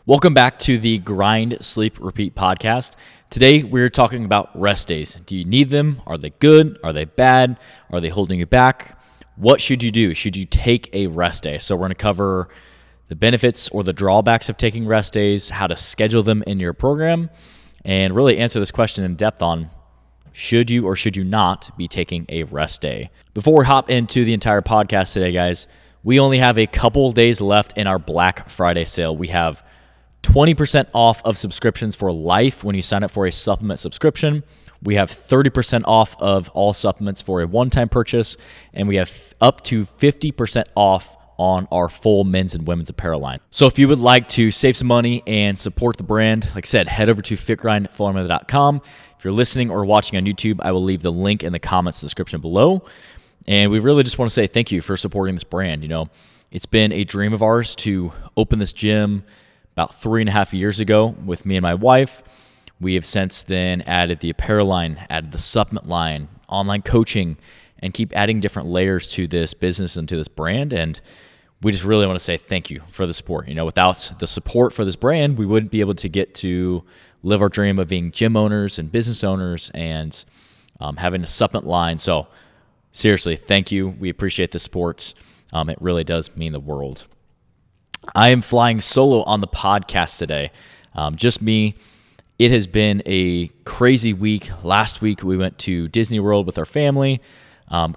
Welcome back to the Grind, Sleep, Repeat podcast. Today, we're talking about rest days. Do you need them? Are they good? Are they bad? Are they holding you back? What should you do? Should you take a rest day? So we're going to cover the benefits or the drawbacks of taking rest days, how to schedule them in your program, and really answer this question in depth on should you or should you not be taking a rest day. Before we hop into the entire podcast today, guys, we only have a couple days left in our Black Friday sale. We have 20% off of subscriptions for life when you sign up for a supplement subscription. We have 30% off of all supplements for a one-time purchase, and we have up to 50% off on our full men's and women's apparel line. So if you would like to save some money and support the brand, like I said, head over to FitGrindFormula.com. If you're listening or watching on YouTube, I will leave the link in the comments description below. And we really just want to say thank you for supporting this brand. You know, it's been a dream of ours to open this gym about 3.5 years ago with me and my wife. We have since then added the apparel line, added the supplement line, online coaching, and keep adding different layers to this business and to this brand. And we just really want to say thank you for the support. You know, without the support for this brand, we wouldn't be able to get to live our dream of being gym owners and business owners and having a supplement line. So seriously, thank you. We appreciate the support. It really does mean the world. I am flying solo on the podcast today. Just me. It has been a crazy week. Last week, we went to Disney World with our family,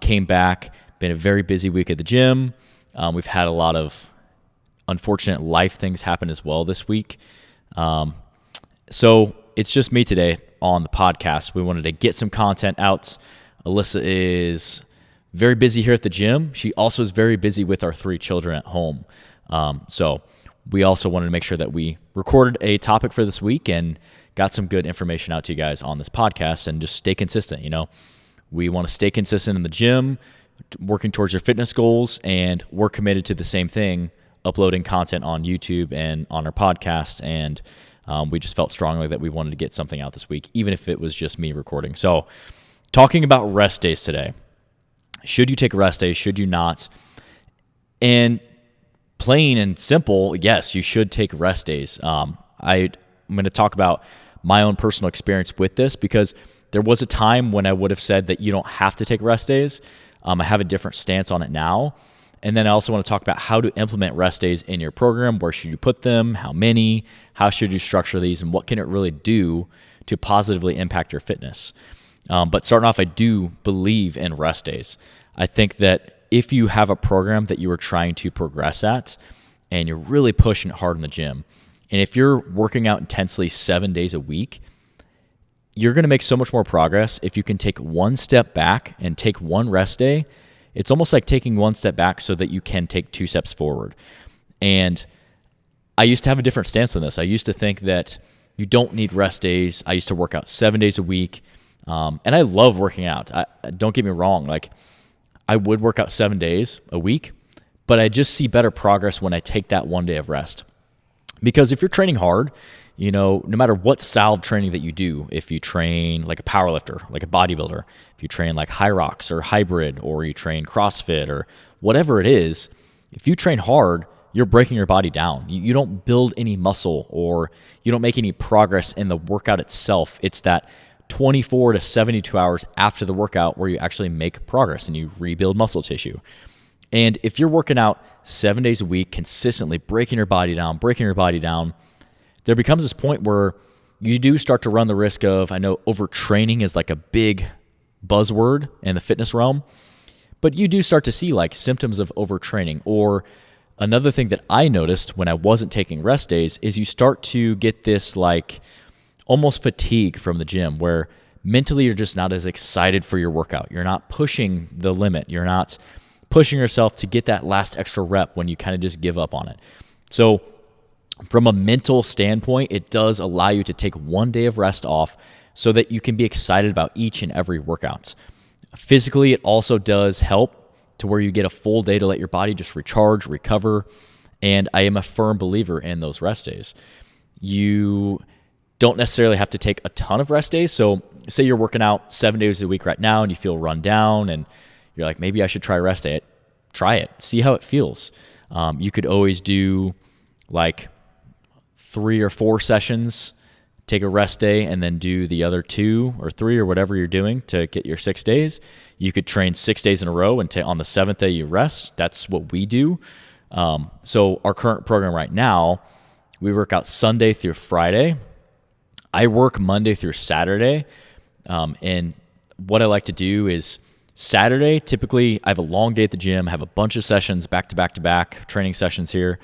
came back, been a very busy week at the gym. We've had a lot of unfortunate life things happen as well this week. So it's just me today on the podcast. We wanted to get some content out. Alyssa is very busy here at the gym. She also is very busy with our 3 children at home. So we also wanted to make sure that we recorded a topic for this week and got some good information out to you guys on this podcast and just stay consistent. You know, we want to stay consistent in the gym, working towards your fitness goals, and we're committed to the same thing, uploading content on YouTube and on our podcast. And we just felt strongly that we wanted to get something out this week, even if it was just me recording. So talking about rest days today. Should you take a rest day? Should you not? And plain and simple, yes, you should take rest days. I'm going to talk about my own personal experience with this because there was a time when I would have said that you don't have to take rest days. I have a different stance on it now. And then I also want to talk about how to implement rest days in your program. Where should you put them? How many? How should you structure these? And what can it really do to positively impact your fitness? But starting off, I do believe in rest days. I think that if you have a program that you are trying to progress at and you're really pushing it hard in the gym, and if you're working out intensely 7 days a week, you're going to make so much more progress if you can take one step back and take one rest day. It's almost like taking one step back so that you can take 2 steps forward. And I used to have a different stance on this. I used to think that you don't need rest days. I used to work out 7 days a week. And I love working out. Don't get me wrong. Like, I would work out 7 days a week, but I just see better progress when I take that one day of rest. Because if you're training hard, you know, no matter what style of training that you do, if you train like a powerlifter, like a bodybuilder, if you train like high rocks or hybrid, or you train CrossFit or whatever it is, if you train hard, you're breaking your body down. You don't build any muscle or you don't make any progress in the workout itself. It's that 24 to 72 hours after the workout where you actually make progress and you rebuild muscle tissue. And if you're working out 7 days a week, consistently breaking your body down, there becomes this point where you do start to run the risk of, I know overtraining is like a big buzzword in the fitness realm, but you do start to see like symptoms of overtraining. Or another thing that I noticed when I wasn't taking rest days is you start to get this like almost fatigue from the gym where mentally you're just not as excited for your workout. You're not pushing the limit. You're not pushing yourself to get that last extra rep when you kind of just give up on it. So from a mental standpoint, it does allow you to take one day of rest off so that you can be excited about each and every workout. Physically, it also does help to where you get a full day to let your body just recharge, recover. And I am a firm believer in those rest days. You don't necessarily have to take a ton of rest days. So say you're working out 7 days a week right now and you feel run down and you're like, maybe I should try rest day. Try it. See how it feels. You could always do like 3 or 4 sessions, take a rest day, and then do the other 2 or 3 or whatever you're doing to get your 6 days. You could train 6 days in a row, and on the 7th day you rest. That's what we do. So our current program right now, we work out Sunday through Friday. I work Monday through Saturday. And what I like to do is Saturday, typically I have a long day at the gym, have a bunch of sessions back to back to back, training sessions here.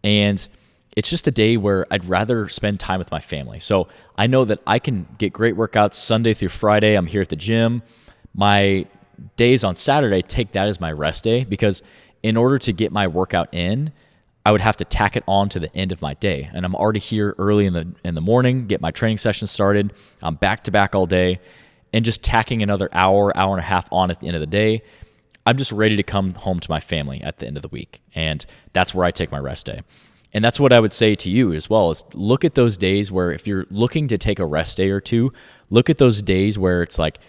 And it's just a day where I'd rather spend time with my family. So I know that I can get great workouts Sunday through Friday. I'm here at the gym. My days on Saturday, take that as my rest day, because in order to get my workout in, I would have to tack it on to the end of my day. And I'm already here early in the morning, get my training session started. I'm back to back all day, and just tacking another hour and a half on at the end of the day. I'm just ready to come home to my family at the end of the week. And that's where I take my rest day. And that's what I would say to you as well, is look at those days where if you're looking to take a rest day or two, look at those days where it's like,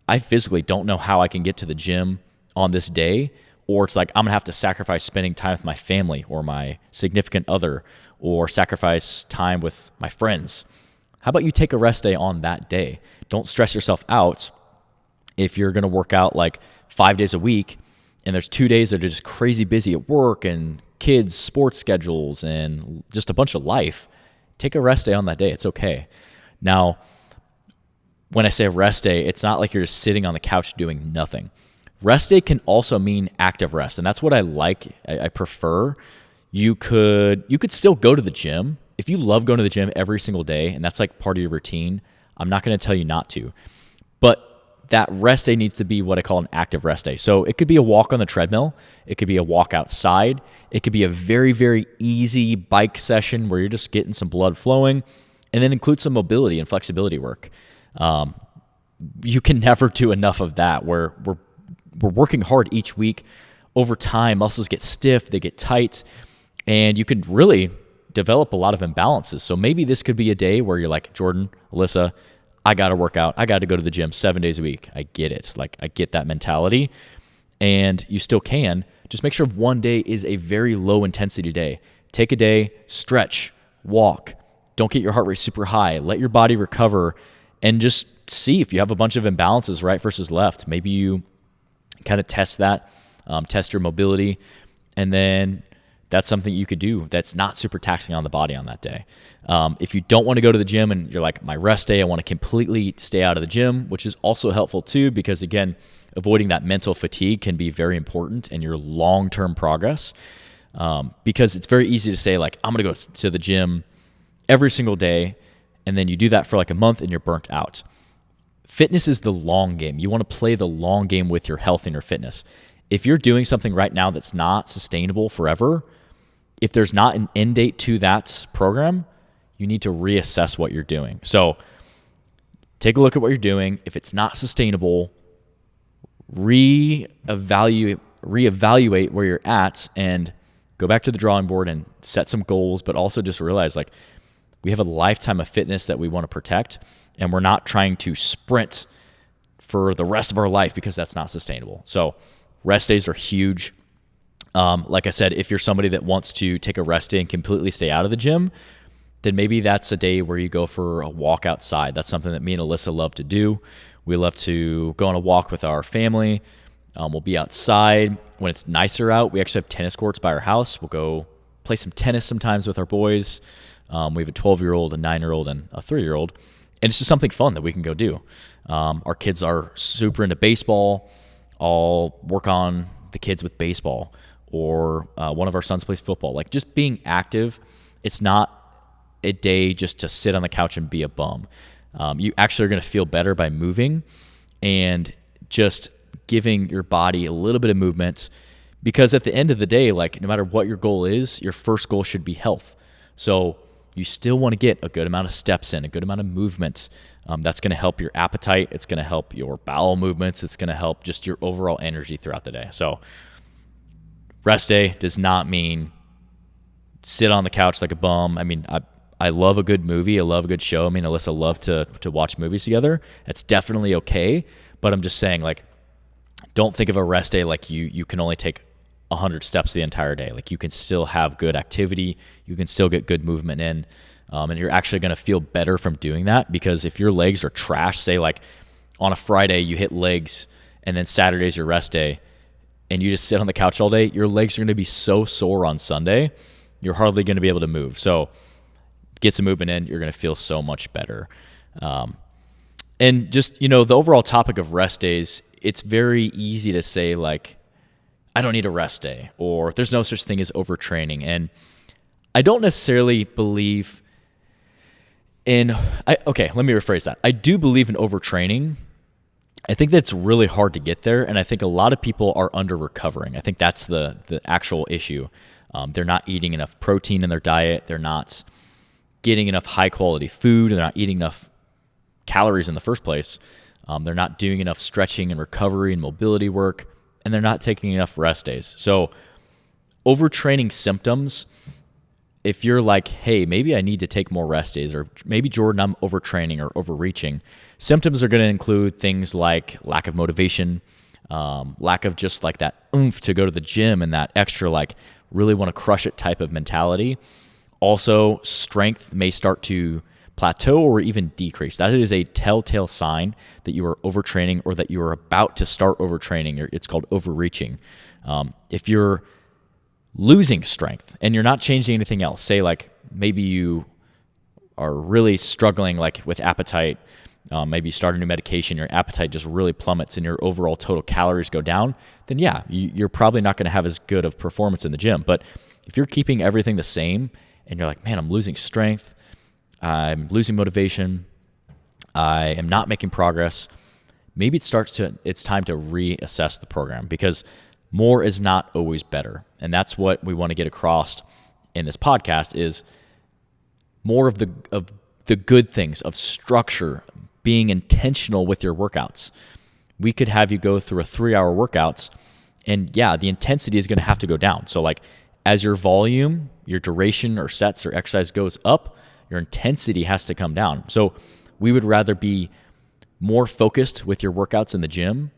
I physically don't know how I can get to the gym on this day, or it's like I'm gonna have to sacrifice spending time with my family or my significant other, or sacrifice time with my friends. How about you take a rest day on that day? Don't stress yourself out if you're gonna work out like 5 days a week and there's 2 days that are just crazy busy at work and kids' sports schedules and just a bunch of life. Take a rest day on that day. It's okay. Now, when I say rest day, it's not like you're just sitting on the couch doing nothing. Rest day can also mean active rest, and that's what I like. I prefer. You could still go to the gym. If you love going to the gym every single day and that's like part of your routine, I'm not going to tell you not to. But that rest day needs to be what I call an active rest day. So it could be a walk on the treadmill. It could be a walk outside. It could be a very, very easy bike session where you're just getting some blood flowing, and then include some mobility and flexibility work. You can never do enough of that, where we're working hard each week. Over time, muscles get stiff, they get tight, and you can really develop a lot of imbalances. So maybe this could be a day where you're like, Jordan, Alyssa, I got to work out. I got to go to the gym 7 days a week. I get it. Like, I get that mentality, and you still can. Just make sure one day is a very low intensity day. Take a day, stretch, walk. Don't get your heart rate super high. Let your body recover, and just see if you have a bunch of imbalances, right versus left. Maybe you kind of test that, test your mobility, and then that's something you could do that's not super taxing on the body on that day. If you don't want to go to the gym and you're like, my rest day, I want to completely stay out of the gym, which is also helpful too, because again, avoiding that mental fatigue can be very important in your long-term progress, because it's very easy to say like, I'm going to go to the gym every single day, and then you do that for like a month and you're burnt out. Fitness is the long game. You want to play the long game with your health and your fitness. If you're doing something right now that's not sustainable forever, if there's not an end date to that program, you need to reassess what you're doing. So take a look at what you're doing. If it's not sustainable, reevaluate where you're at and go back to the drawing board and set some goals, but also just realize like we have a lifetime of fitness that we want to protect, and we're not trying to sprint for the rest of our life because that's not sustainable. So rest days are huge. Like I said, if you're somebody that wants to take a rest day and completely stay out of the gym, then maybe that's a day where you go for a walk outside. That's something that me and Alyssa love to do. We love to go on a walk with our family. We'll be outside. When it's nicer out, we actually have tennis courts by our house. We'll go play some tennis sometimes with our boys. We have a 12-year-old, a 9-year-old, and a 3-year-old. And it's just something fun that we can go do. Our kids are super into baseball. I'll work on the kids with baseball. Or one of our sons plays football. Like, just being active, it's not a day just to sit on the couch and be a bum. You actually are going to feel better by moving and just giving your body a little bit of movement, because at the end of the day, like, no matter what your goal is, your first goal should be health. So you still want to get a good amount of steps in, a good amount of movement. That's going to help your appetite. It's going to help your bowel movements. It's going to help just your overall energy throughout the day. So rest day does not mean sit on the couch like a bum. I mean, I love a good movie. I love a good show. I mean, Alyssa love to watch movies together. That's definitely okay. But I'm just saying, like, don't think of a rest day like you can only take 100 steps the entire day. Like you can still have good activity. You can still get good movement in. And you're actually going to feel better from doing that, because if your legs are trash, say like on a Friday you hit legs and then Saturday's your rest day and you just sit on the couch all day, your legs are going to be so sore on Sunday, you're hardly going to be able to move. So get some movement in, you're going to feel so much better. And just, the overall topic of rest days, it's very easy to say like, I don't need a rest day, or there's no such thing as overtraining. And I don't necessarily believe let me rephrase that. I do believe in overtraining. I think that's really hard to get there, and I think a lot of people are under-recovering. I think that's the actual issue. They're not eating enough protein in their diet. They're not getting enough high-quality food. They're not eating enough calories in the first place. They're not doing enough stretching and recovery and mobility work, and they're not taking enough rest days. So overtraining symptoms, if you're like, hey, maybe I need to take more rest days, or maybe Jordan, I'm overtraining or overreaching, symptoms are going to include things like lack of motivation, lack of just like that oomph to go to the gym and that extra like really want to crush it type of mentality. Also, strength may start to plateau or even decrease. That is a telltale sign that you are overtraining or that you are about to start overtraining. It's called overreaching. If you're losing strength and you're not changing anything else, say like maybe you are really struggling like with appetite, maybe you start a new medication, your appetite just really plummets and your overall total calories go down, then yeah, you're probably not going to have as good of performance in the gym. But if you're keeping everything the same and you're like, man, I'm losing strength, I'm losing motivation, I am not making progress, maybe it's time to reassess the program, because more is not always better. And that's what we want to get across in this podcast, is more of the good things, of structure, being intentional with your workouts. We could have you go through a 3-hour workouts, and yeah, the intensity is going to have to go down. So like as your volume, your duration or sets or exercise goes up, your intensity has to come down. So we would rather be more focused with your workouts in the gym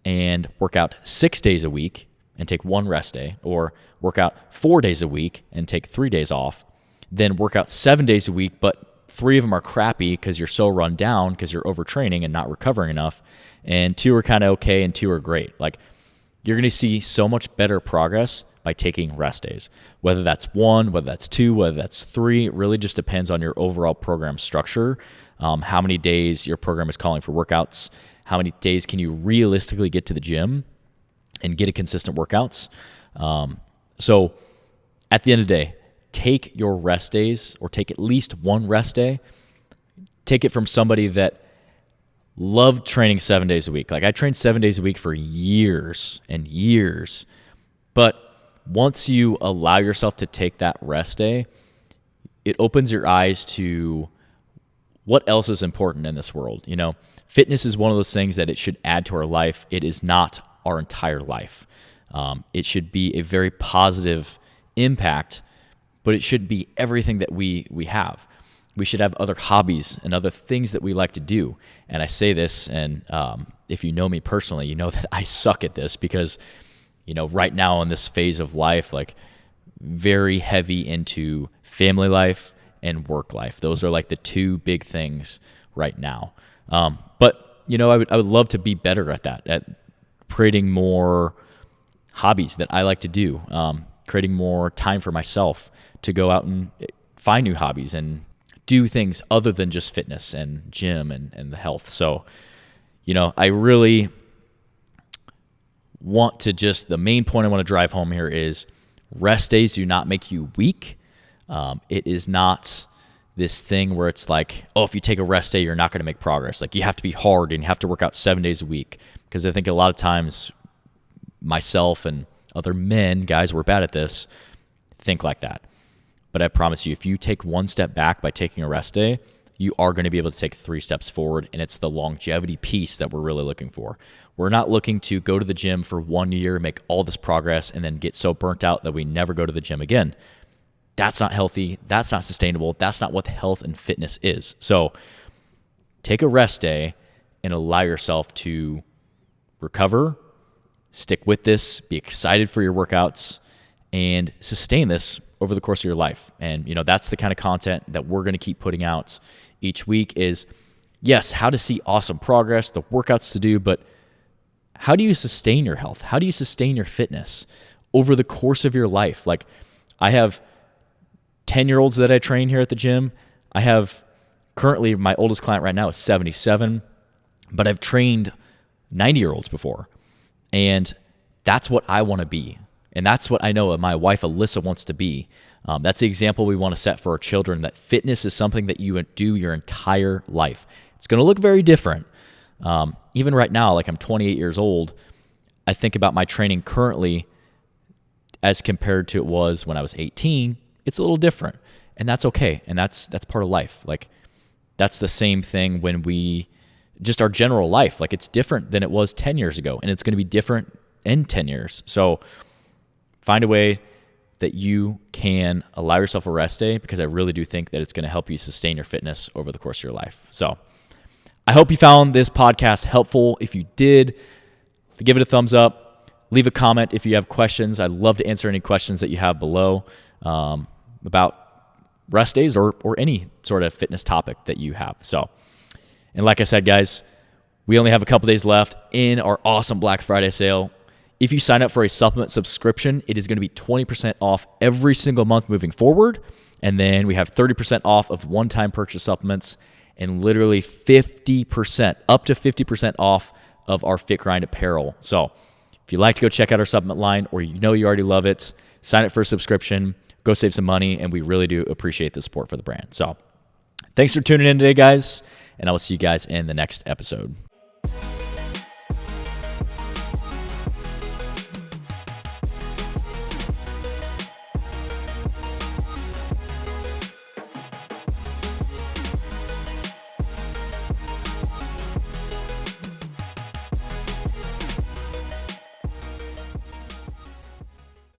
and work out 6 days a week and take 1 rest day, or work out 4 days a week and take 3 days off, then work out 7 days a week, but 3 of them are crappy because you're so run down because you're overtraining and not recovering enough, and 2 are kind of okay and 2 are great. Like, you're going to see so much better progress by taking rest days. Whether that's 1, whether that's 2, whether that's 3, it really just depends on your overall program structure, how many days your program is calling for workouts, how many days can you realistically get to the gym and get a consistent workouts. So at the end of the day, take your rest days, or take at least 1 rest day. Take it from somebody that loved training 7 days a week. Like, I trained 7 days a week for years and years. But once you allow yourself to take that rest day, it opens your eyes to what else is important in this world. Fitness is one of those things that it should add to our life. It is not our entire life. It should be a very positive impact, but it should be everything that we have. We should have other hobbies and other things that we like to do. And I say this, and if you know me personally, you know that I suck at this, because right now in this phase of life, like, very heavy into family life and work life. Those are like the 2 big things right now. But I would love to be better at that, at creating more hobbies that I like to do, creating more time for myself to go out and find new hobbies and do things other than just fitness and gym and the health. So, I really want to the main point I want to drive home here is rest days do not make you weak. It is not this thing where it's like, oh, if you take a rest day, you're not going to make progress. Like, you have to be hard and you have to work out 7 days a week. Because I think a lot of times myself and other guys, we're bad at this, think like that. But I promise you, if you take 1 step back by taking a rest day, you are going to be able to take 3 steps forward. And it's the longevity piece that we're really looking for. We're not looking to go to the gym for 1 year, make all this progress, and then get so burnt out that we never go to the gym again. That's not healthy. That's not sustainable. That's not what health and fitness is. So take a rest day and allow yourself to recover, stick with this, be excited for your workouts, and sustain this over the course of your life. And, that's the kind of content that we're going to keep putting out each week is, yes, how to see awesome progress, the workouts to do, but how do you sustain your health? How do you sustain your fitness over the course of your life? Like, I have 10-year-olds that I train here at the gym. I have currently, my oldest client right now is 77, but I've trained 90-year-olds before. And that's what I want to be. And that's what I know my wife, Alyssa, wants to be. That's the example we want to set for our children, that fitness is something that you do your entire life. It's going to look very different. Even right now, like I'm 28 years old, I think about my training currently as compared to it was when I was 18. It's a little different, and that's okay. And that's part of life. Like, that's the same thing when just our general life, like it's different than it was 10 years ago, and it's going to be different in 10 years. So find a way that you can allow yourself a rest day, because I really do think that it's going to help you sustain your fitness over the course of your life. So I hope you found this podcast helpful. If you did, give it a thumbs up, leave a comment if you have questions. I'd love to answer any questions that you have below about rest days or any sort of fitness topic that you have. So, and like I said, guys, we only have a couple days left in our awesome Black Friday sale. If you sign up for a supplement subscription, it is going to be 20% off every single month moving forward. And then we have 30% off of one-time purchase supplements, and literally 50%, up to 50% off of our FitGrind apparel. So if you'd like to go check out our supplement line, or you already love it, sign up for a subscription, go save some money, and we really do appreciate the support for the brand. So thanks for tuning in today, guys, and I will see you guys in the next episode.